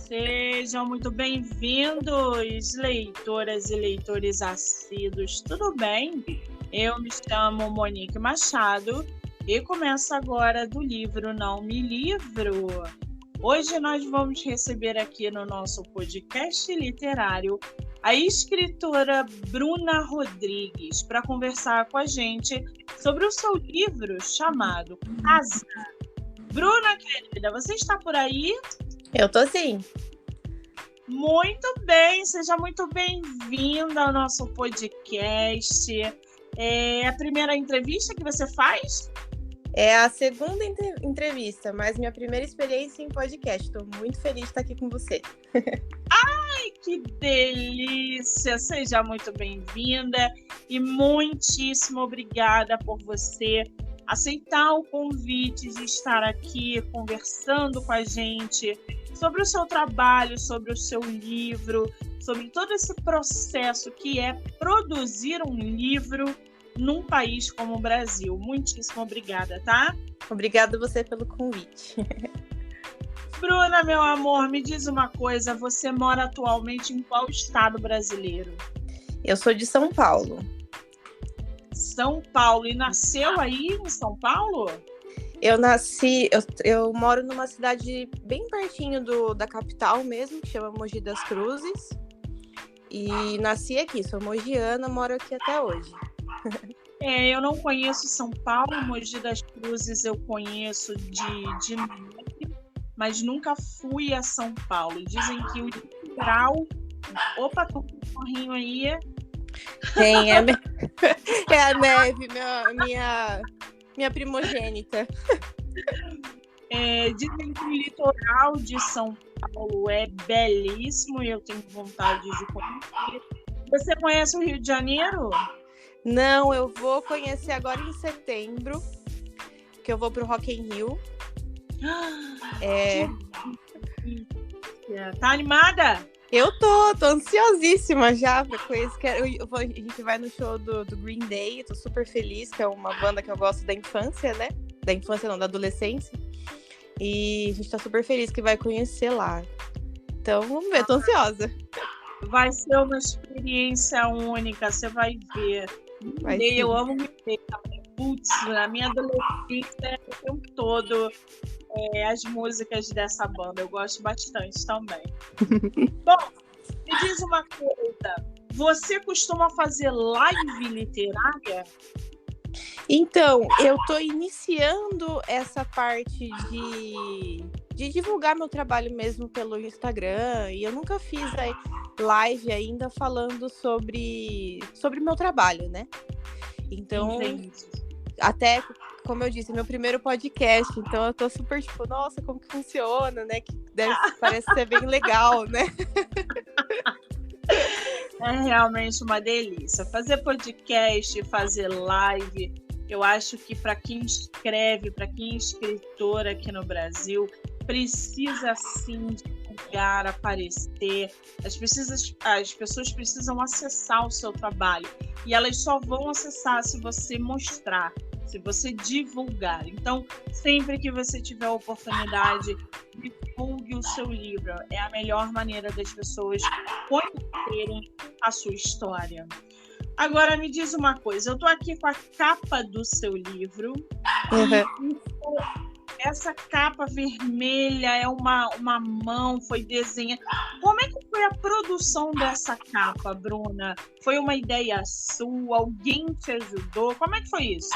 Sejam muito bem-vindos, leitoras e leitores assíduos, tudo bem? Eu me chamo Monique Machado e começo agora do livro Não Me Livro. Hoje nós vamos receber aqui no nosso podcast literário a escritora Bruna Rodrigues para conversar com a gente sobre o seu livro chamado Casa. Bruna, querida, você está por aí? Eu tô sim. Muito bem, seja muito bem-vinda ao nosso podcast. É a primeira entrevista que você faz? É a segunda entrevista, mas minha primeira experiência em podcast. Estou muito feliz de estar aqui com você. Ai, que delícia! Seja muito bem-vinda e muitíssimo obrigada por você aceitar o convite de estar aqui conversando com a gente sobre o seu trabalho, sobre o seu livro, sobre todo esse processo que é produzir um livro num país como o Brasil. Muitíssimo obrigada, tá? Obrigada você pelo convite. Bruna, meu amor, me diz uma coisa, você mora atualmente em qual estado brasileiro? Eu sou de São Paulo. São Paulo, e nasceu aí em São Paulo? Eu moro numa cidade bem pertinho da capital mesmo, que chama Mogi das Cruzes. E nasci aqui, sou mogiana, moro aqui até hoje. Eu não conheço São Paulo, Mogi das Cruzes eu conheço de nome, mas nunca fui a São Paulo. Dizem que o litoral... Opa, tô com um corrinho aí. É a Neve, minha primogênita. Dizem que o litoral de São Paulo é belíssimo e eu tenho vontade de conhecer. Você conhece o Rio de Janeiro? Não, eu vou conhecer agora em setembro, que eu vou pro Rock in Rio. Tá animada? Eu tô ansiosíssima já pra conhecer. A gente vai no show do Green Day, eu tô super feliz, que é uma banda que eu gosto da infância, né? Da infância não, da adolescência. E a gente tá super feliz que vai conhecer lá. Então, vamos ver, tô ansiosa. Vai ser uma experiência única, você vai ver. Eu amo me ver. Putz, na minha adolescência, o tempo todo, as músicas dessa banda. Eu gosto bastante também. Bom, me diz uma coisa. Você costuma fazer live literária? Então, eu tô iniciando essa parte de divulgar meu trabalho mesmo pelo Instagram. E eu nunca fiz live ainda falando sobre meu trabalho, né? Então, até, como eu disse, meu primeiro podcast. Então, eu tô super tipo, nossa, como que funciona, né? Que parece ser bem legal, né? É realmente uma delícia. Fazer podcast, fazer live, eu acho que para quem escreve, para quem é escritor aqui no Brasil, precisa sim divulgar, aparecer. As pessoas precisam acessar o seu trabalho. E elas só vão acessar se você mostrar, se você divulgar. Então, sempre que você tiver a oportunidade, divulgue o seu livro. É a melhor maneira das pessoas conhecerem a sua história. Agora, me diz uma coisa. Eu estou aqui com a capa do seu livro. Uhum. Essa capa vermelha é uma mão, foi desenhada. Como é que foi a produção dessa capa, Bruna? Foi uma ideia sua? Alguém te ajudou? Como é que foi isso?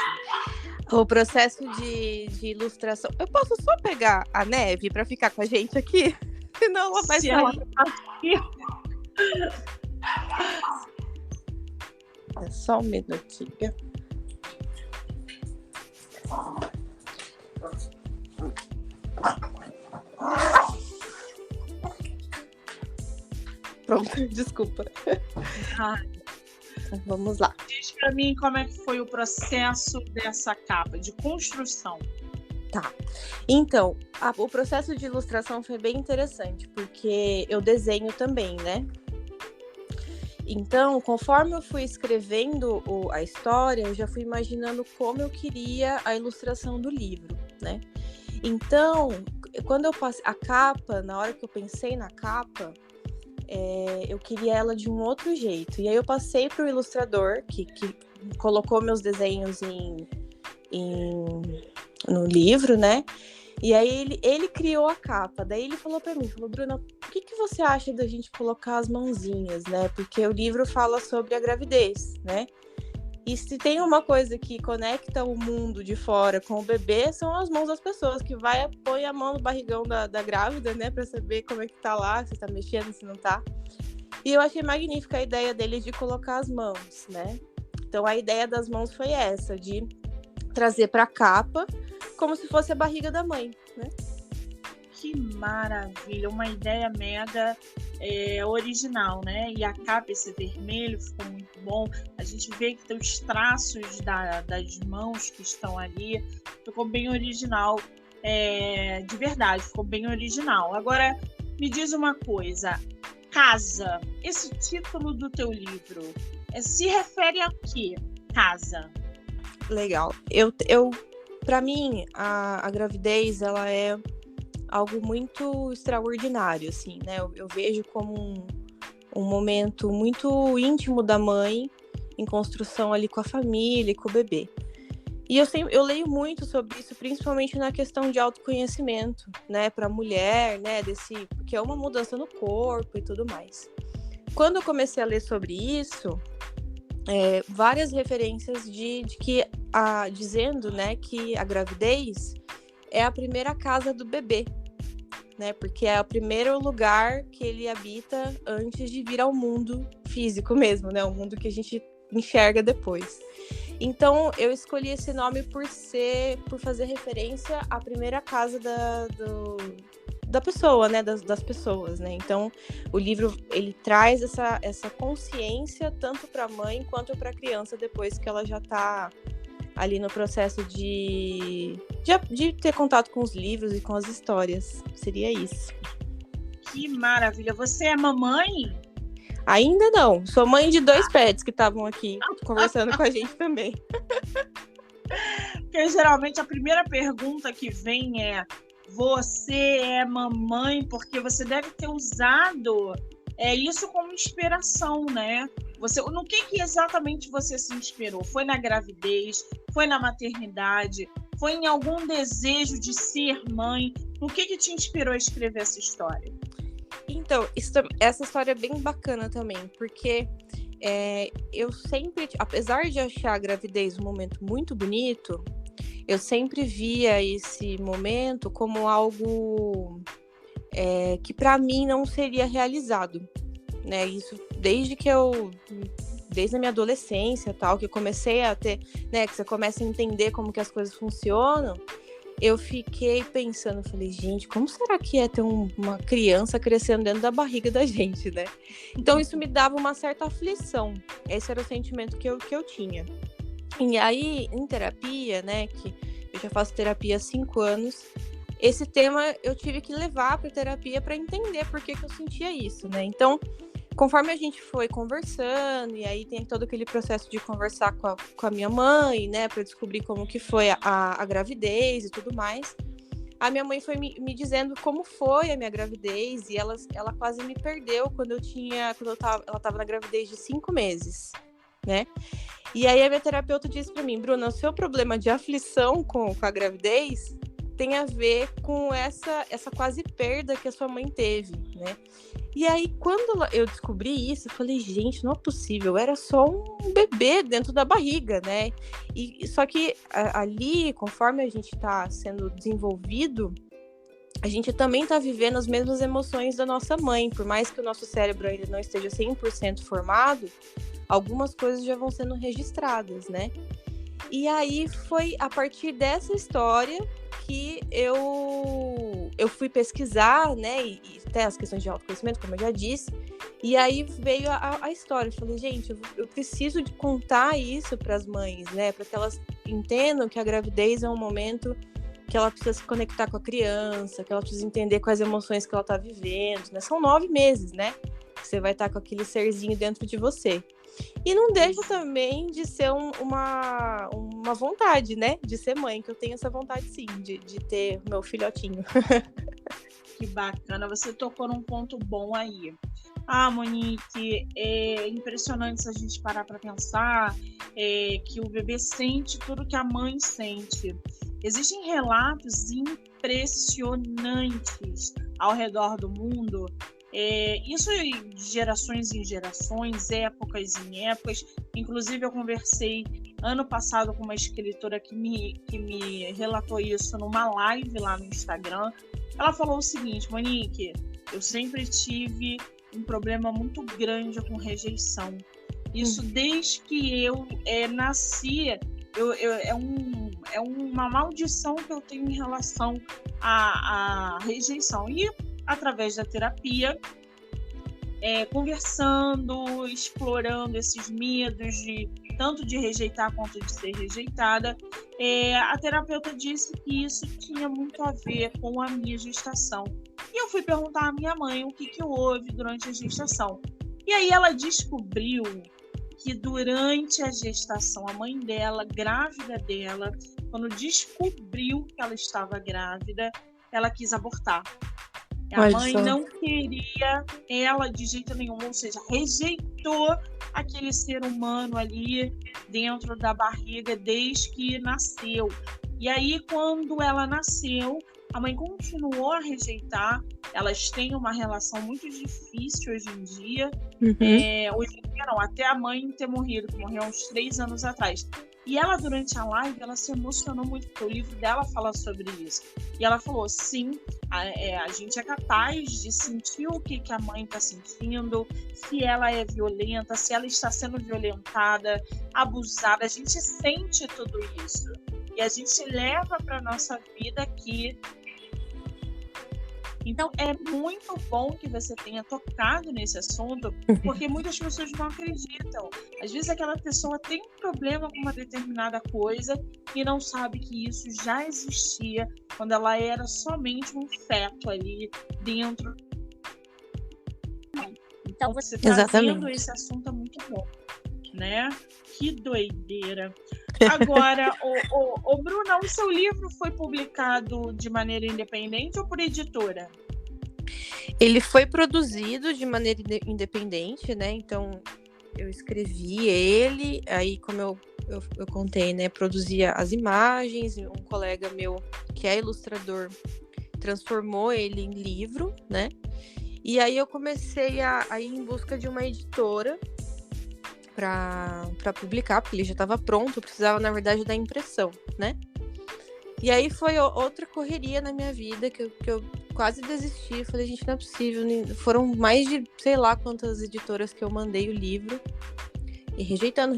O processo de ilustração... Eu posso só pegar a Neve para ficar com a gente aqui? Senão ela vai sair. É só um minutinho. Pronto, desculpa. Então, vamos lá. Diz pra mim como é que foi o processo dessa capa, de construção. Tá. Então, o processo de ilustração foi bem interessante, porque eu desenho também, né? Então, conforme eu fui escrevendo a história, eu já fui imaginando como eu queria a ilustração do livro, né? Então, quando eu passei a capa, na hora que eu pensei na capa, eu queria ela de um outro jeito. E aí eu passei para o ilustrador, que colocou meus desenhos no livro, né? E aí ele criou a capa. Daí ele falou para mim, Bruna, o que você acha da gente colocar as mãozinhas, né? Porque o livro fala sobre a gravidez, né? E se tem uma coisa que conecta o mundo de fora com o bebê, são as mãos das pessoas, que põe a mão no barrigão da grávida, né? Pra saber como é que tá lá, se tá mexendo, se não tá. E eu achei magnífica a ideia dele de colocar as mãos, né? Então a ideia das mãos foi essa, de trazer pra capa como se fosse a barriga da mãe, né? Que maravilha, uma ideia mega original, né? E a capa, esse vermelho, ficou muito bom. A gente vê que tem os traços das mãos que estão ali, ficou bem original, de verdade, ficou bem original. Agora, me diz uma coisa, Casa, esse título do teu livro, se refere a quê? Casa. Legal. Para mim, a gravidez, ela é algo muito extraordinário, assim, né? Eu vejo como um momento muito íntimo da mãe, em construção ali com a família e com o bebê. E eu leio muito sobre isso, principalmente na questão de autoconhecimento, né? Para a mulher, né? Porque é uma mudança no corpo e tudo mais. Quando eu comecei a ler sobre isso, várias referências dizendo, né, que a gravidez é a primeira casa do bebê, né, porque é o primeiro lugar que ele habita antes de vir ao mundo físico mesmo, né, o mundo que a gente enxerga depois. Então eu escolhi esse nome por fazer referência à primeira casa da pessoa, né, das pessoas, né? Então, o livro, ele traz essa consciência tanto para a mãe quanto para a criança depois que ela já está ali no processo de ter contato com os livros e com as histórias. Seria isso. Que maravilha! Você é mamãe? Ainda não. Sou mãe de 2 pets que estavam aqui conversando com a gente também. Porque geralmente a primeira pergunta que vem é: você é mamãe? Porque você deve ter usado isso como inspiração, né? No que exatamente você se inspirou? Foi na gravidez? Foi na maternidade? Foi em algum desejo de ser mãe? O que te inspirou a escrever essa história? Então, essa história é bem bacana também, porque eu sempre, apesar de achar a gravidez um momento muito bonito, eu sempre via esse momento como algo que para mim não seria realizado, né? Isso desde a minha adolescência, tal, que eu comecei a ter, né, que você começa a entender como que as coisas funcionam. Eu fiquei pensando, falei, gente, como será que é ter uma criança crescendo dentro da barriga da gente, né? Então isso me dava uma certa aflição. Esse era o sentimento que eu tinha. E aí, em terapia, né, que eu já faço terapia há 5 anos, esse tema eu tive que levar para terapia para entender por que eu sentia isso, né? Então, conforme a gente foi conversando, e aí tem todo aquele processo de conversar com a minha mãe, né, para descobrir como que foi a gravidez e tudo mais, a minha mãe foi me dizendo como foi a minha gravidez, e ela quase me perdeu quando ela estava na gravidez de 5 meses, né? E aí a minha terapeuta disse para mim, Bruna, o seu problema de aflição com a gravidez tem a ver com essa quase perda que a sua mãe teve, né? E aí, quando eu descobri isso, eu falei, gente, não é possível, era só um bebê dentro da barriga, né? Só que ali, conforme a gente está sendo desenvolvido, a gente também está vivendo as mesmas emoções da nossa mãe. Por mais que o nosso cérebro ainda não esteja 100% formado, algumas coisas já vão sendo registradas, né? E aí, foi a partir dessa história que eu fui pesquisar, né, e até as questões de autoconhecimento, como eu já disse, e aí veio a história. Eu falei, gente, eu preciso de contar isso para as mães, né, para que elas entendam que a gravidez é um momento que ela precisa se conectar com a criança, que ela precisa entender quais emoções que ela está vivendo, né, são 9 meses, né, que você vai estar com aquele serzinho dentro de você. E não deixa também de ser uma vontade, né? De ser mãe, que eu tenho essa vontade sim, de ter meu filhotinho. que bacana. Você tocou num ponto bom aí. Monique, é impressionante se a gente parar para pensar que o bebê sente tudo que a mãe sente. Existem relatos impressionantes ao redor do mundo, isso de gerações em gerações, épocas em épocas. Inclusive, eu conversei ano passado com uma escritora que me relatou isso numa live lá no Instagram. Ela falou o seguinte: Monique, eu sempre tive um problema muito grande com rejeição. Isso desde que eu nasci, é uma maldição que eu tenho em relação à rejeição. E através da terapia, conversando, explorando esses medos tanto de rejeitar quanto de ser rejeitada, a terapeuta disse que isso tinha muito a ver com a minha gestação. E eu fui perguntar à minha mãe o que houve durante a gestação. E aí ela descobriu que durante a gestação, a mãe dela, grávida dela, quando descobriu que ela estava grávida, ela quis abortar. A mãe não queria ela de jeito nenhum, ou seja, rejeitou aquele ser humano ali dentro da barriga desde que nasceu. E aí, quando ela nasceu, a mãe continuou a rejeitar. Elas têm uma relação muito difícil hoje em dia. Hoje em dia não, até a mãe ter morrido, que morreu há uns 3 anos atrás. E ela, durante a live, ela se emocionou muito, porque o livro dela fala sobre isso. E ela falou, sim, a gente é capaz de sentir o que a mãe está sentindo, se ela é violenta, se ela está sendo violentada, abusada. A gente sente tudo isso. E a gente leva para a nossa vida aqui. Então, é muito bom que você tenha tocado nesse assunto, porque muitas pessoas não acreditam. Às vezes, aquela pessoa tem um problema com uma determinada coisa e não sabe que isso já existia quando ela era somente um feto ali dentro. Então, você trazendo esse assunto é muito bom, né? Que doideira! Agora, Bruna, o seu livro foi publicado de maneira independente ou por editora? Ele foi produzido de maneira independente, né? Então, eu escrevi ele, aí como eu contei, né? Produzia as imagens, um colega meu, que é ilustrador, transformou ele em livro, né? E aí eu comecei a ir em busca de uma editora para publicar, porque ele já estava pronto, eu precisava, na verdade, da impressão, né? E aí foi outra correria na minha vida, que eu quase desisti. Falei, gente, não é possível. Foram mais de, sei lá, quantas editoras que eu mandei o livro. E rejeitando.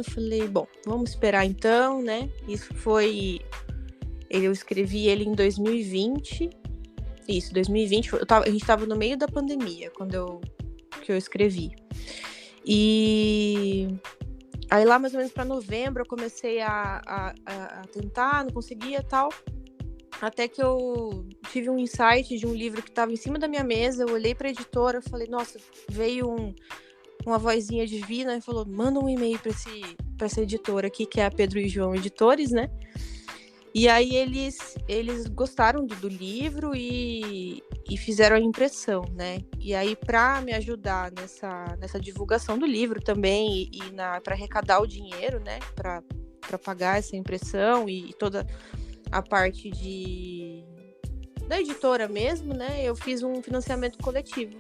Falei, bom, vamos esperar então, né? Isso foi... Eu escrevi ele em 2020. Isso, 2020. A gente estava no meio da pandemia, que eu escrevi. E aí lá mais ou menos para novembro eu comecei a tentar, não conseguia e tal, até que eu tive um insight de um livro que estava em cima da minha mesa. Eu olhei para a editora, falei, nossa, veio uma vozinha divina e falou, manda um e-mail para essa editora aqui, que é a Pedro e João Editores, né? E aí eles gostaram do livro e fizeram a impressão, né? E aí, para me ajudar nessa divulgação do livro também e para arrecadar o dinheiro, né? Para pagar essa impressão e toda a parte da editora mesmo, né? Eu fiz um financiamento coletivo.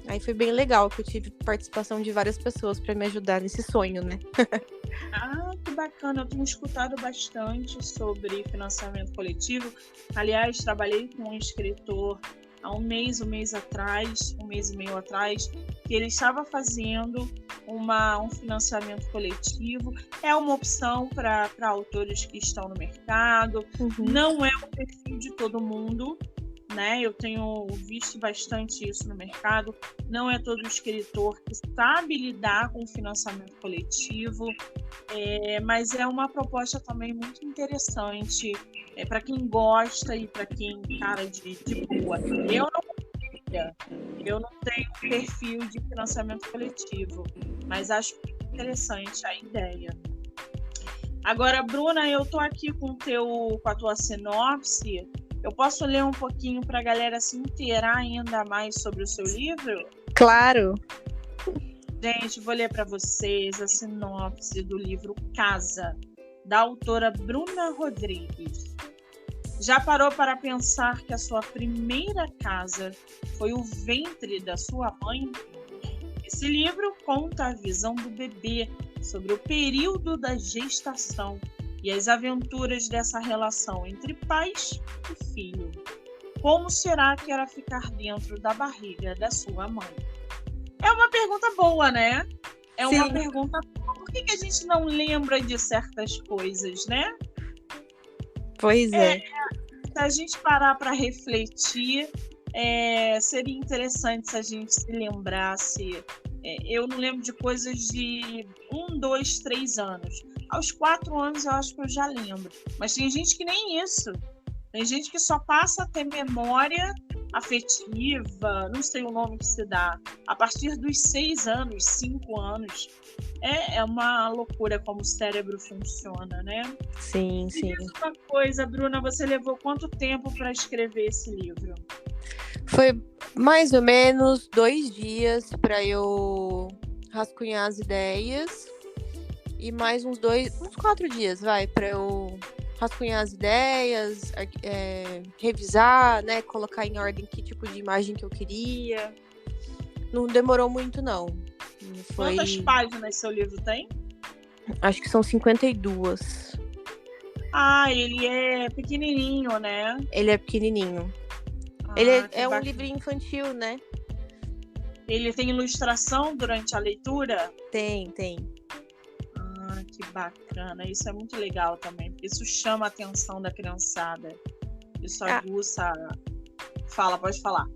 Aí foi bem legal, que eu tive participação de várias pessoas para me ajudar nesse sonho, né? Que bacana. Eu tenho escutado bastante sobre financiamento coletivo. Aliás, trabalhei com um escritor há um mês e meio atrás, que ele estava fazendo um financiamento coletivo. É uma opção para autores que estão no mercado. Não é o perfil de todo mundo, né? Eu tenho visto bastante isso no mercado. Não é todo escritor que sabe lidar com o financiamento coletivo, mas é uma proposta também muito interessante para quem gosta e para quem encara de boa. Eu não tenho perfil de financiamento coletivo, mas acho interessante a ideia. Agora, Bruna, eu estou aqui com a tua sinopse. Eu posso ler um pouquinho para a galera se inteirar ainda mais sobre o seu livro? Claro. Gente, vou ler para vocês a sinopse do livro Casa, da autora Bruna Rodrigues. Já parou para pensar que a sua primeira casa foi o ventre da sua mãe? Esse livro conta a visão do bebê sobre o período da gestação e as aventuras dessa relação entre pais e filho. Como será que era ficar dentro da barriga da sua mãe? É uma pergunta boa, né? É Sim. uma pergunta boa. Por que a gente não lembra de certas coisas, né? Pois é. Se a gente parar para refletir, seria interessante se a gente se lembrasse. Eu não lembro de coisas de 1, 2, 3 anos. Aos 4 anos eu acho que eu já lembro. Mas tem gente que nem isso. Tem gente que só passa a ter memória afetiva, não sei o nome que se dá, a partir dos 6 anos, 5 anos. É uma loucura como o cérebro funciona, né? Sim, sim. E uma coisa, Bruna, você levou quanto tempo para escrever esse livro? Foi mais ou menos 2 dias para eu rascunhar as ideias e mais uns 4 dias, para eu rascunhar as ideias, revisar, né, colocar em ordem que tipo de imagem que eu queria. Não demorou muito, não. Quantas páginas seu livro tem? Acho que são 52. Ah, ele é pequenininho, né? Ele é pequenininho. Ele é um livrinho infantil, né? Ele tem ilustração durante a leitura? Tem. Ah, que bacana. Isso é muito legal também. Isso chama a atenção da criançada. Isso aguça... Pode falar.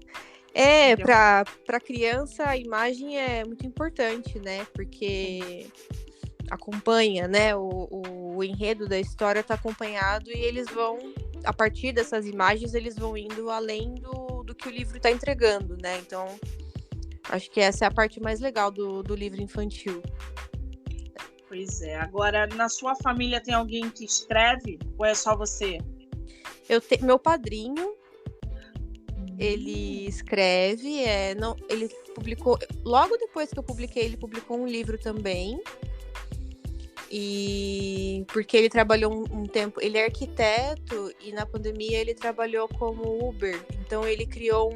Para criança a imagem é muito importante, né? Porque acompanha, né? O enredo da história está acompanhado e eles vão, a partir dessas imagens, eles vão indo além do que o livro está entregando, né? Então, acho que essa é a parte mais legal do livro infantil. Pois é. Agora, na sua família tem alguém que escreve ou é só você? Meu padrinho, ele escreve, ele publicou, logo depois que eu publiquei, ele publicou um livro também. E porque ele trabalhou um tempo, ele é arquiteto e na pandemia ele trabalhou como Uber. Então ele criou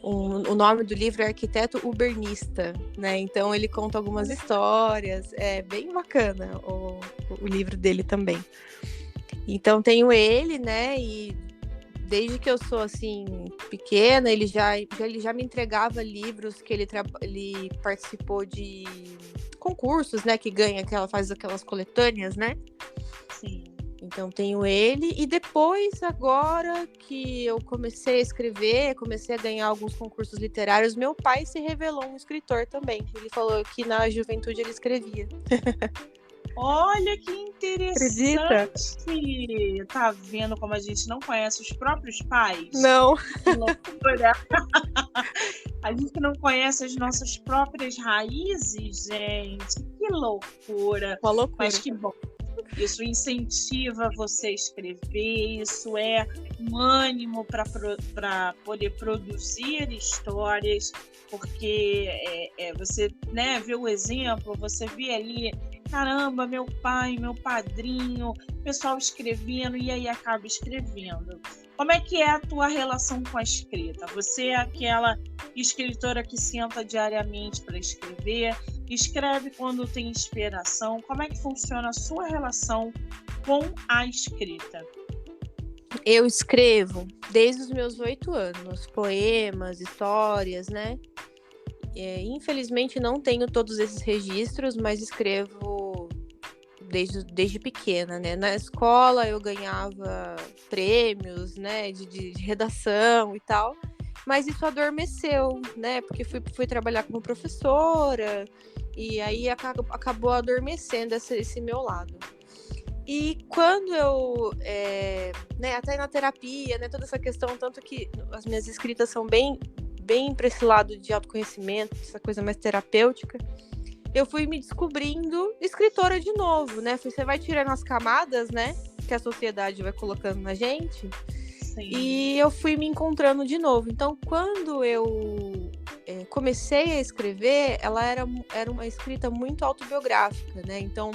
o nome do livro é Arquiteto Ubernista, né? Então ele conta algumas histórias, é bem bacana o livro dele também. Então tenho ele, né? E desde que eu sou assim pequena, ele já me entregava livros que ele participou de concursos, né, que faz aquelas coletâneas, né? Sim. Então tenho ele, e depois, agora que eu comecei a escrever, comecei a ganhar alguns concursos literários, meu pai se revelou um escritor também. Ele falou que na juventude ele escrevia. Olha que interessante! Acredita? Tá vendo como a gente não conhece os próprios pais? Não. Que loucura! A gente não conhece as nossas próprias raízes, gente. Que loucura! Uma loucura. Mas que bom. Isso incentiva você a escrever, isso é um ânimo para poder produzir histórias, porque você, né, vê o exemplo, você vê ali, caramba, meu pai, meu padrinho, pessoal escrevendo, e aí acaba escrevendo. Como é que é a tua relação com a escrita? Você é aquela escritora que senta diariamente para escrever, escreve quando tem inspiração? Como é que funciona a sua relação com a escrita? Eu escrevo desde os meus 8 anos, poemas, histórias, né? Infelizmente não tenho todos esses registros, mas escrevo desde pequena, né? Na escola eu ganhava prêmios, né, de redação e tal, mas isso adormeceu, né? Porque fui trabalhar como professora e aí acabou adormecendo esse meu lado. E quando eu, né, até na terapia, né, toda essa questão, tanto que as minhas escritas são bem para esse lado de autoconhecimento, essa coisa mais terapêutica, eu fui me descobrindo escritora de novo, né? Você vai tirando as camadas, né? que a sociedade vai colocando na gente. Sim. E eu fui me encontrando de novo. Então, quando eu comecei a escrever, ela era uma escrita muito autobiográfica, né? Então,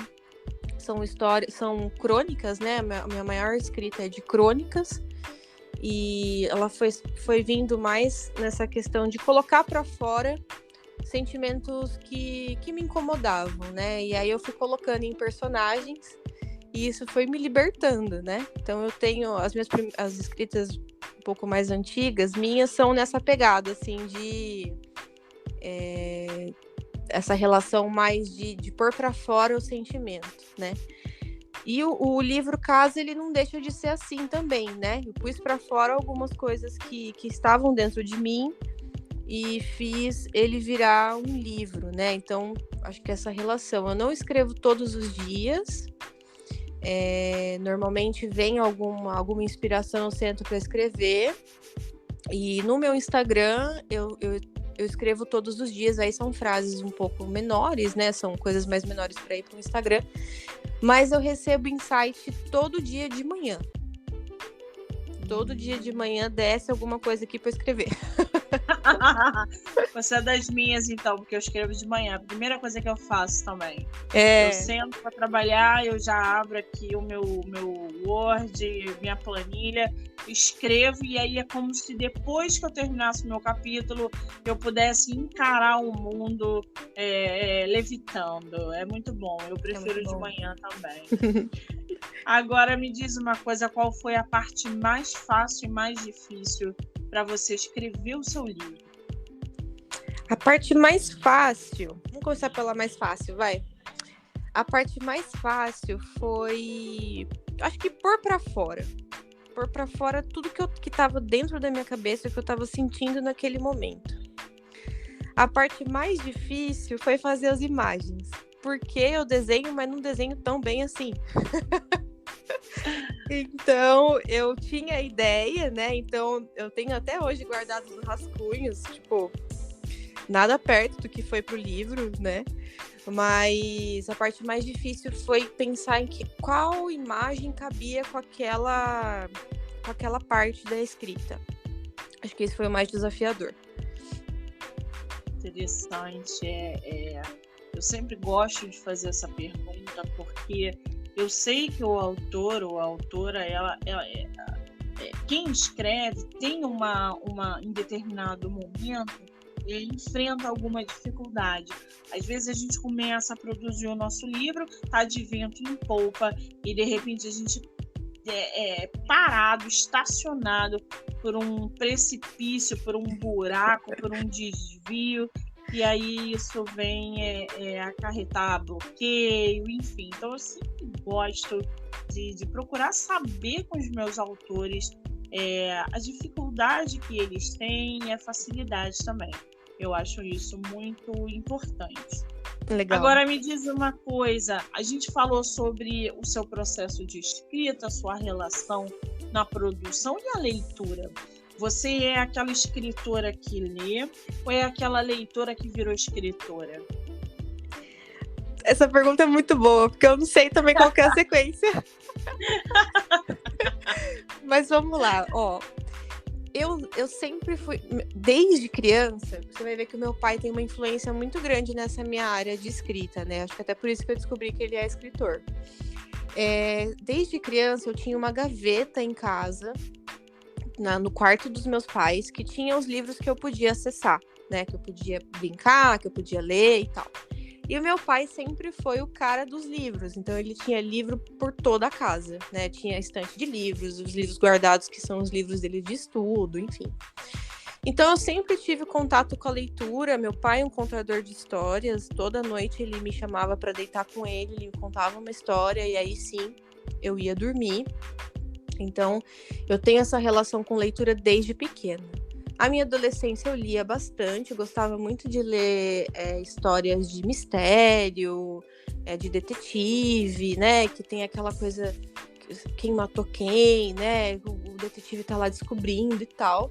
são crônicas, né? A minha maior escrita é de crônicas. E ela foi vindo mais nessa questão de colocar para fora sentimentos que me incomodavam, né? E aí eu fui colocando em personagens e isso foi me libertando, né? Então eu tenho as escritas um pouco mais antigas, minhas são nessa pegada, assim, de essa relação mais de pôr para fora o sentimento, né? E o livro Casa, ele não deixa de ser assim também, né? Eu pus para fora algumas coisas que estavam dentro de mim e fiz ele virar um livro, né? Então, acho que essa relação. Eu não escrevo todos os dias. Normalmente vem alguma inspiração, eu sento para escrever. E no meu Instagram, eu escrevo todos os dias. Aí são frases um pouco menores, né? São coisas mais menores para ir para o Instagram. Mas eu recebo insight todo dia de manhã. Todo dia de manhã desce alguma coisa aqui para escrever. Você é das minhas, então, porque eu escrevo de manhã. A primeira coisa que eu faço também. Eu sento para trabalhar, eu já abro aqui o meu Word, minha planilha, escrevo, e aí é como se depois que eu terminasse o meu capítulo, eu pudesse encarar o mundo levitando. É muito bom, eu prefiro de manhã também. Agora me diz uma coisa, qual foi a parte mais fácil e mais difícil para você escrever o seu livro? A parte mais fácil, vamos começar pela mais fácil, vai. A parte mais fácil foi, acho que pôr pra fora tudo que tava dentro da minha cabeça, que eu tava sentindo naquele momento. A parte mais difícil foi fazer as imagens, porque eu desenho, mas não desenho tão bem assim. Então, eu tinha ideia, né? Então, eu tenho até hoje guardados os rascunhos, tipo, nada perto do que foi pro livro, né? Mas a parte mais difícil foi pensar em qual imagem cabia com aquela parte da escrita. Acho que esse foi o mais desafiador. Interessante. Eu sempre gosto de fazer essa pergunta, porque eu sei que o autor ou a autora, quem escreve tem em determinado momento, ele enfrenta alguma dificuldade. Às vezes a gente começa a produzir o nosso livro, tá de vento em polpa, e de repente a gente parado, estacionado por um precipício, por um buraco, por um desvio, e aí isso vem acarretar bloqueio, enfim. Então eu sempre gosto de procurar saber com os meus autores a dificuldade que eles têm e a facilidade também. Eu acho isso muito importante. Legal. Agora me diz uma coisa, a gente falou sobre o seu processo de escrita, a sua relação na produção e a leitura. Você é aquela escritora que lê ou é aquela leitora que virou escritora? Essa pergunta é muito boa, porque eu não sei também qual que é a sequência. Mas vamos lá, ó. Eu sempre fui, desde criança, você vai ver que o meu pai tem uma influência muito grande nessa minha área de escrita, né? Acho que até por isso que eu descobri que ele é escritor. Desde criança, eu tinha uma gaveta em casa, no quarto dos meus pais, que tinha os livros que eu podia acessar, né? Que eu podia brincar, que eu podia ler e tal. E o meu pai sempre foi o cara dos livros, então ele tinha livro por toda a casa, né? Tinha estante de livros, os livros guardados, que são os livros dele de estudo, enfim. Então eu sempre tive contato com a leitura. Meu pai é um contador de histórias, toda noite ele me chamava para deitar com ele, ele me contava uma história e aí sim eu ia dormir. Então eu tenho essa relação com leitura desde pequena. A minha adolescência eu lia bastante, eu gostava muito de ler histórias de mistério, de detetive, né? Que tem aquela coisa, quem matou quem, né? O detetive tá lá descobrindo e tal.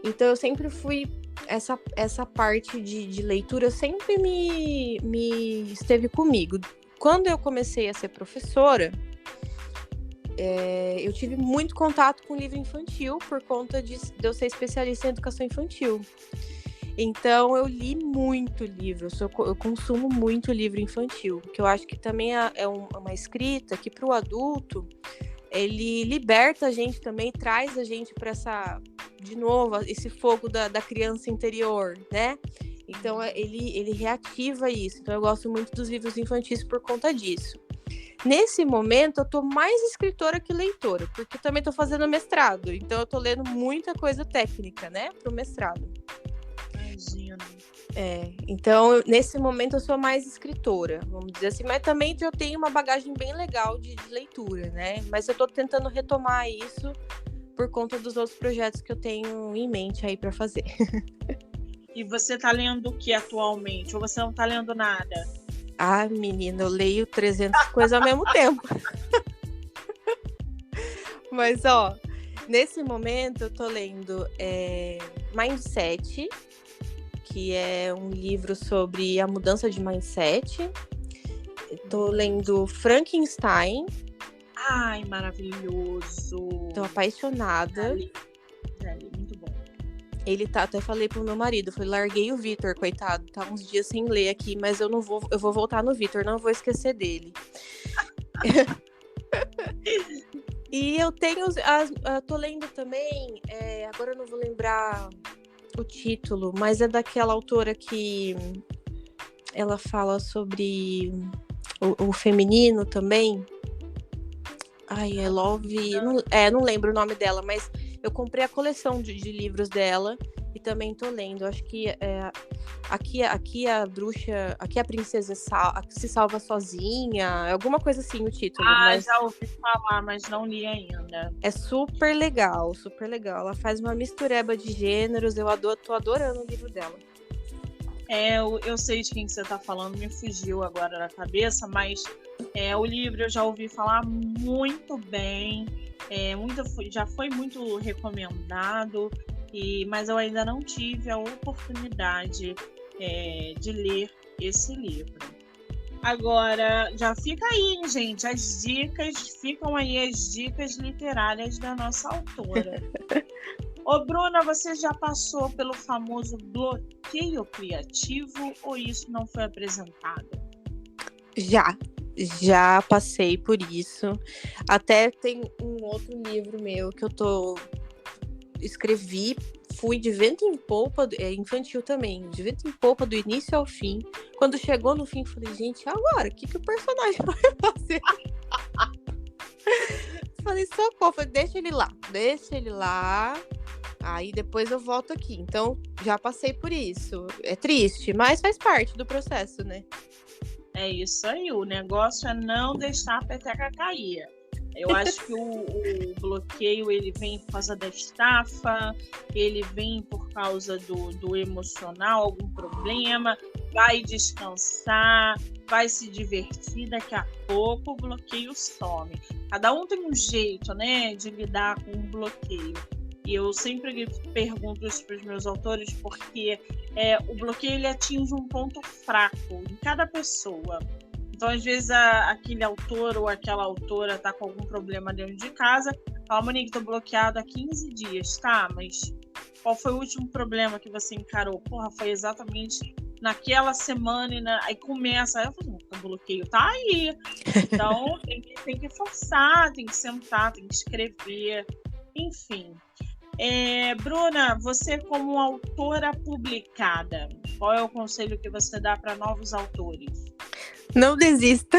Então eu sempre fui, essa parte de leitura sempre me esteve comigo. Quando eu comecei a ser professora, eu tive muito contato com livro infantil por conta de eu ser especialista em educação infantil. Então, eu li muito livro, eu consumo muito livro infantil, que eu acho que também é uma escrita que, para o adulto, ele liberta a gente também, traz a gente para de novo, esse fogo da criança interior, né? Então, ele reativa isso. Então, eu gosto muito dos livros infantis por conta disso. Nesse momento, eu tô mais escritora que leitora, porque também tô fazendo mestrado. Então, eu tô lendo muita coisa técnica, né, pro mestrado. Imagina. Então, nesse momento, eu sou mais escritora, vamos dizer assim. Mas também eu tenho uma bagagem bem legal de leitura, né? Mas eu tô tentando retomar isso por conta dos outros projetos que eu tenho em mente aí para fazer. E você tá lendo o que atualmente? Ou você não tá lendo nada? Ah, menina, eu leio 300 coisas ao mesmo tempo. Mas, ó, nesse momento eu tô lendo Mindset, que é um livro sobre a mudança de mindset. Tô lendo Frankenstein. Ai, maravilhoso. Tô apaixonada. Muito bom. Até falei pro meu marido, larguei o Vitor, coitado, tá uns dias sem ler aqui, mas eu vou voltar no Vitor, não vou esquecer dele. E eu tenho, tô lendo também, agora eu não vou lembrar o título, mas é daquela autora que ela fala sobre o feminino também. Ai, é Love... Não lembro o nome dela, mas eu comprei a coleção de livros dela e também tô lendo. Acho que aqui a bruxa... Aqui a princesa se salva sozinha. Alguma coisa assim o título. Mas já ouvi falar, mas não li ainda. é super legal, super legal. Ela faz uma mistureba de gêneros. Tô adorando o livro dela. Eu sei de quem que você tá falando, me fugiu agora da cabeça, mas o livro eu já ouvi falar muito bem, já foi muito recomendado, mas eu ainda não tive a oportunidade de ler esse livro. Agora, já fica aí, gente, ficam aí as dicas literárias da nossa autora. Ô, Bruna, você já passou pelo famoso bloqueio criativo ou isso não foi apresentado? Já passei por isso. Até tem um outro livro meu que escrevi, fui de vento em polpa, infantil também, de vento em polpa do início ao fim. Quando chegou no fim, falei, gente, agora, o que o personagem vai fazer? Falei, socorro, deixa ele lá. Aí depois eu volto aqui. Então, já passei por isso. É triste, mas faz parte do processo, né? É isso aí. O negócio é não deixar a peteca cair. Eu acho que o bloqueio, ele vem por causa da estafa, ele vem por causa do emocional, algum problema, vai descansar, vai se divertir, daqui a pouco o bloqueio some. Cada um tem um jeito, né, de lidar com o bloqueio. E eu sempre pergunto isso para os meus autores, porque o bloqueio ele atinge um ponto fraco em cada pessoa. Então, às vezes, aquele autor ou aquela autora está com algum problema dentro de casa, fala, Monique, estou bloqueado há 15 dias, tá? Mas qual foi o último problema que você encarou? Porra, foi exatamente naquela semana, aí começa, aí eu falo, o bloqueio tá aí. Então, tem que forçar, tem que sentar, tem que escrever, enfim. Bruna, você como autora publicada, qual é o conselho que você dá para novos autores? Não desista.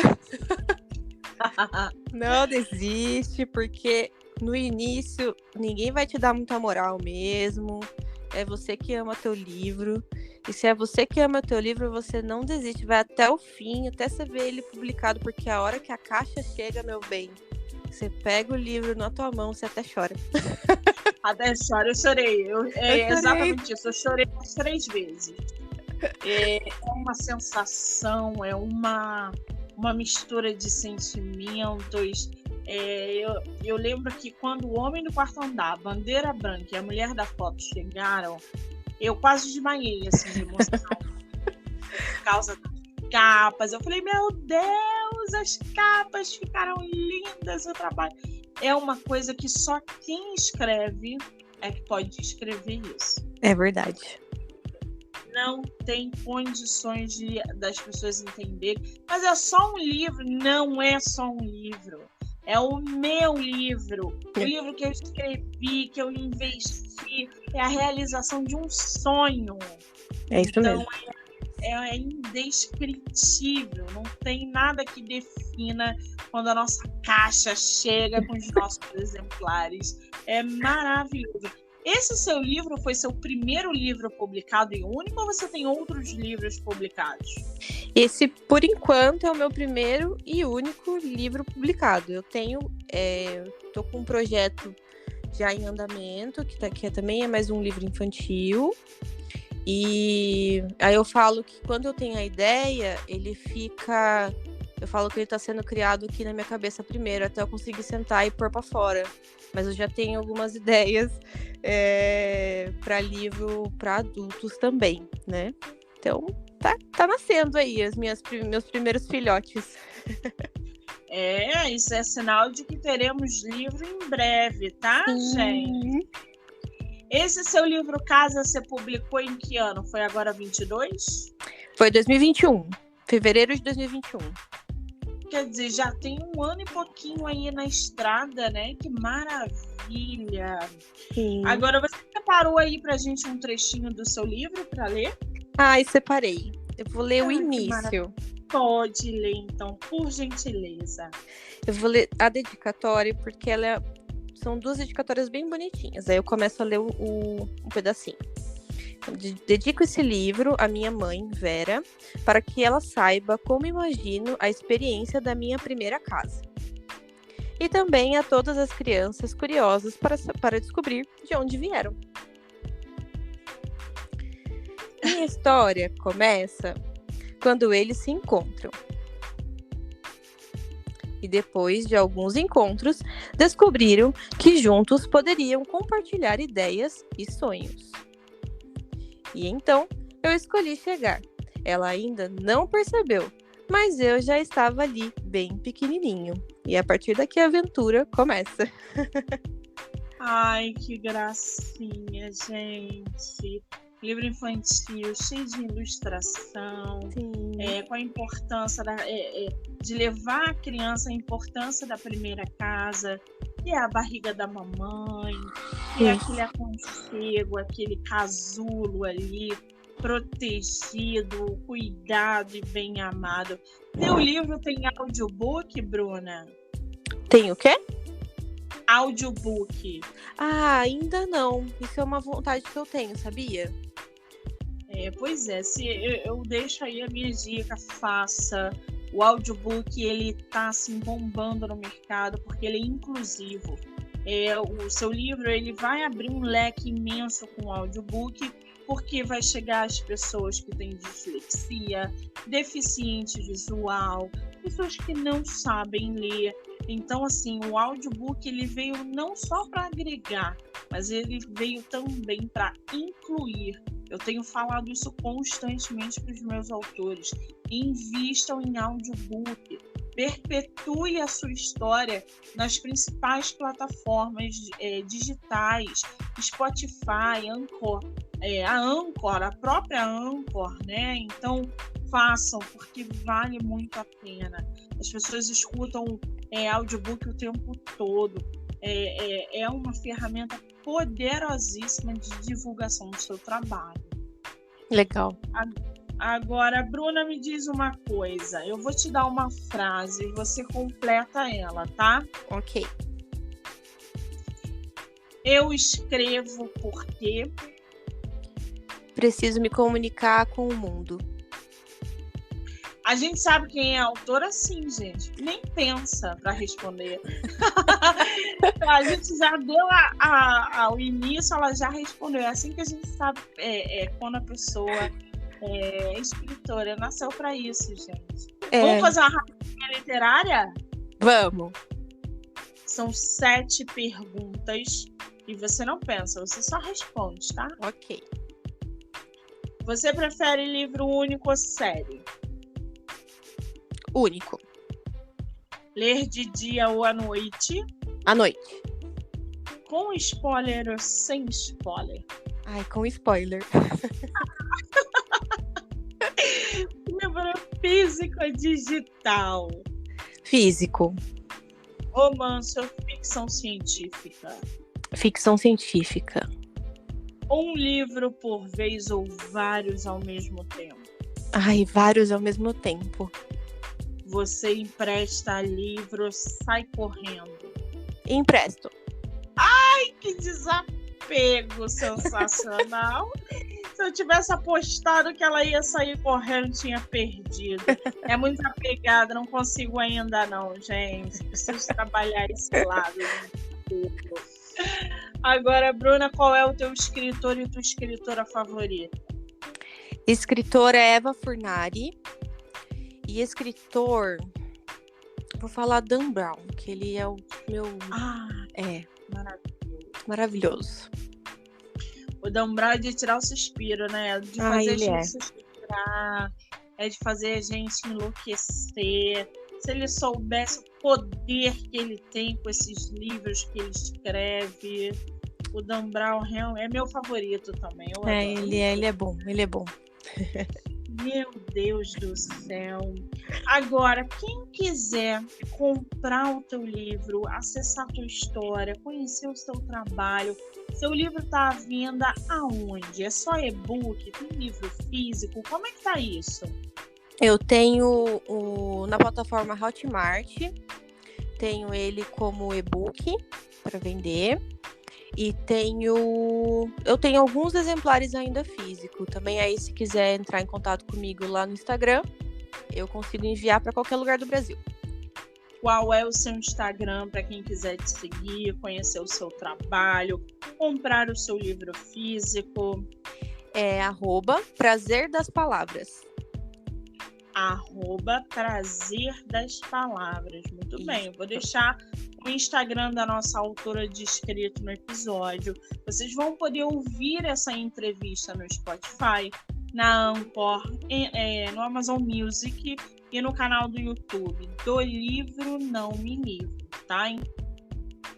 Não desiste, porque no início ninguém vai te dar muita moral mesmo. É você que ama teu livro. E se é você que ama teu livro, você não desiste. Vai até o fim, até você ver ele publicado, porque a hora que a caixa chega, meu bem, você pega o livro na tua mão, você até chora. Até chora, eu chorei. Exatamente isso, eu chorei umas 3 vezes. É uma sensação, é uma mistura de sentimentos. Eu lembro que quando o Homem do Quarto Andar, a Bandeira Branca e a Mulher da Foto chegaram, eu quase desmaiei, assim, de emoção. Por causa das capas. Eu falei, meu Deus, as capas ficaram lindas, o trabalho. é uma coisa que só quem escreve é que pode escrever isso. É verdade. Não tem condições das pessoas entenderem. Mas é só um livro. Não é só um livro. É o meu livro. O livro que eu escrevi, que eu investi. É a realização de um sonho. É isso mesmo. É indescritível. Não tem nada que defina quando a nossa caixa chega com os nossos exemplares. É maravilhoso. Esse seu livro foi seu primeiro livro publicado e único, ou você tem outros livros publicados? Esse, por enquanto, é o meu primeiro e único livro publicado. Eu tô com um projeto já em andamento, que também é mais um livro infantil. E aí eu falo que quando eu tenho a ideia, eu falo que ele está sendo criado aqui na minha cabeça primeiro, até eu conseguir sentar e pôr para fora. Mas eu já tenho algumas ideias para livro para adultos também, né? Então, tá nascendo aí meus primeiros filhotes. Isso é sinal de que teremos livro em breve, tá, gente? Esse seu livro Casa você publicou em que ano? Foi agora 22? Foi 2021, fevereiro de 2021. Quer dizer, já tem um ano e pouquinho aí na estrada, né? Que maravilha! Sim. Agora, você separou aí pra gente um trechinho do seu livro para ler? Separei. Eu vou ler o início. Pode ler, então, por gentileza. Eu vou ler a dedicatória, porque são duas dedicatórias bem bonitinhas. Aí eu começo a ler um pedacinho. Dedico esse livro à minha mãe, Vera, para que ela saiba como imagino a experiência da minha primeira casa. E também a todas as crianças curiosas para descobrir de onde vieram. Minha história começa quando eles se encontram. E depois de alguns encontros, descobriram que juntos poderiam compartilhar ideias e sonhos. E então, eu escolhi chegar. Ela ainda não percebeu, mas eu já estava ali, bem pequenininho. E a partir daqui a aventura começa. Ai, que gracinha, gente. Livro infantil, cheio de ilustração, com a importância de levar a criança a importância da primeira casa, que é a barriga da mamãe, que é aquele aconchego, aquele casulo ali, protegido, cuidado e bem amado. Teu livro tem audiobook, Bruna? Tem o quê? Audiobook. Ainda não. Isso é uma vontade que eu tenho, sabia? Pois é, eu deixo aí a minha dica, faça. O audiobook, ele tá assim bombando no mercado porque ele é inclusivo. O seu livro, ele vai abrir um leque imenso com o audiobook, porque vai chegar às pessoas que têm dislexia, deficiente visual, pessoas que não sabem ler. Então, assim, o audiobook, ele veio não só para agregar, mas ele veio também para incluir. Eu tenho falado isso constantemente para os meus autores. Invistam em audiobook. Perpetue a sua história nas principais plataformas digitais, Spotify, Anchor, a própria Anchor, né? Então, façam, porque vale muito a pena. As pessoas escutam audiobook o tempo todo. É uma ferramenta poderosíssima de divulgação do seu trabalho. Legal. Agora, Bruna, me diz uma coisa. Eu vou te dar uma frase e você completa ela, tá? Ok. Eu escrevo porque preciso me comunicar com o mundo. A gente sabe quem é a autora, sim, gente. Nem pensa para responder. A gente já deu ao início, ela já respondeu. É assim que a gente sabe quando a pessoa é escritora. Nasceu para isso, gente. Vamos fazer uma rapidinha literária? Vamos. São 7 perguntas e você não pensa, você só responde, tá? Ok. Você prefere livro único ou série? Único. Ler de dia ou à noite? À noite. Com spoiler ou sem spoiler? Ai, com spoiler. Livro físico ou digital? Físico. Romance ou ficção científica? Ficção científica. Um livro por vez ou vários ao mesmo tempo? Ai, vários ao mesmo tempo. Você empresta livro, sai correndo? Empresto. Ai, que desapego sensacional. Se eu tivesse apostado que ela ia sair correndo, tinha perdido. É muito apegada, não consigo ainda não, gente. Preciso trabalhar esse lado um pouco. Agora, Bruna, qual é o teu escritor e tua escritora favorita? Escritora Eva Furnari. E escritor... Vou falar Dan Brown, que ele é o meu... Maravilhoso. O Dan Brown é de tirar o suspiro, né? De fazer a gente suspirar, de fazer a gente enlouquecer. Se ele soubesse o poder que ele tem com esses livros que ele escreve, o Dan Brown é meu favorito também. Eu adoro. Ele é bom. Meu Deus do céu. Agora, quem quiser comprar o teu livro, acessar a tua história, conhecer o seu trabalho, seu livro está à venda aonde? É só e-book? Tem livro físico? Como é que tá isso? Eu tenho na plataforma Hotmart, tenho ele como e-book para vender. E eu tenho alguns exemplares ainda físico. Também aí, se quiser entrar em contato comigo lá no Instagram, eu consigo enviar para qualquer lugar do Brasil. Qual é o seu Instagram para quem quiser te seguir, conhecer o seu trabalho, comprar o seu livro físico? É @Prazer das Palavras. @Prazer das Palavras. Muito Isso. bem, eu vou deixar o Instagram da nossa autora descrito no episódio. Vocês vão poder ouvir essa entrevista no Spotify, na Anchor, no Amazon Music e no canal do YouTube do Livro Não Me Livro, tá?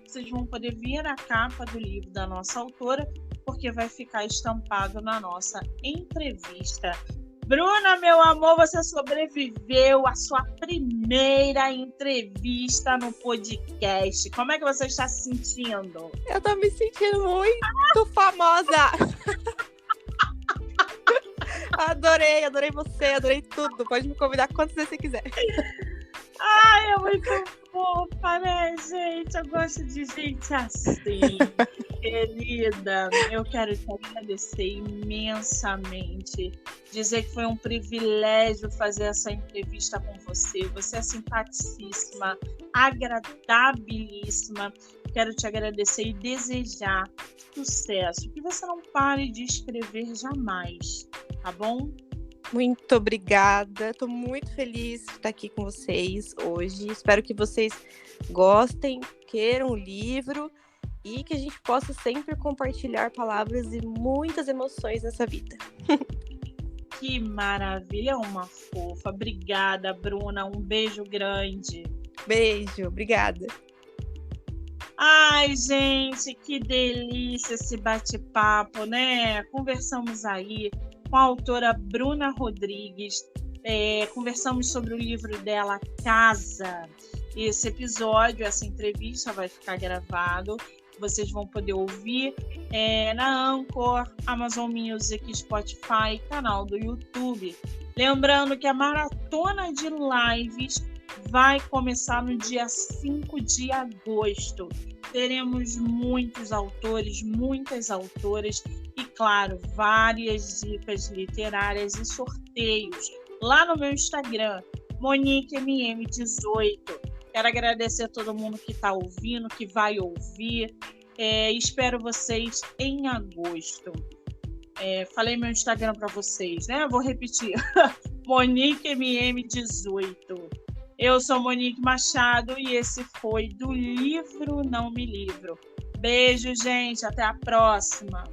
Vocês vão poder ver a capa do livro da nossa autora, porque vai ficar estampado na nossa entrevista. Bruna, meu amor, você sobreviveu à sua primeira entrevista no podcast. Como é que você está se sentindo? Eu tô me sentindo muito famosa. Adorei você, adorei tudo. Pode me convidar quantas vezes você quiser. Ai, é muito fofa, né, gente? Eu gosto de gente assim. Querida, eu quero te agradecer imensamente. Dizer que foi um privilégio fazer essa entrevista com você. Você é simpaticíssima, agradabilíssima. Quero te agradecer e desejar sucesso. Que você não pare de escrever jamais, tá bom? Muito obrigada. Estou muito feliz de estar aqui com vocês hoje. Espero que vocês gostem, queiram o livro e que a gente possa sempre compartilhar palavras e muitas emoções nessa vida. Que maravilha, uma fofa. Obrigada, Bruna. Um beijo grande. Beijo, obrigada. Ai, gente, que delícia esse bate-papo, né? Conversamos aí com a autora Bruna Rodrigues. Conversamos sobre o livro dela, Casa. Esse episódio, essa entrevista vai ficar gravado. Vocês vão poder ouvir na Anchor, Amazon Music, Spotify, canal do YouTube. Lembrando que a maratona de lives vai começar no dia 5 de agosto. Teremos muitos autores, muitas autoras e, claro, várias dicas literárias e sorteios lá no meu Instagram, MoniqueMM18. Quero agradecer a todo mundo que está ouvindo, que vai ouvir. Espero vocês em agosto. Falei meu Instagram para vocês, né? Vou repetir. MoniqueMM18. Eu sou Monique Machado e esse foi do Livro Não Me Livro. Beijo, gente. Até a próxima.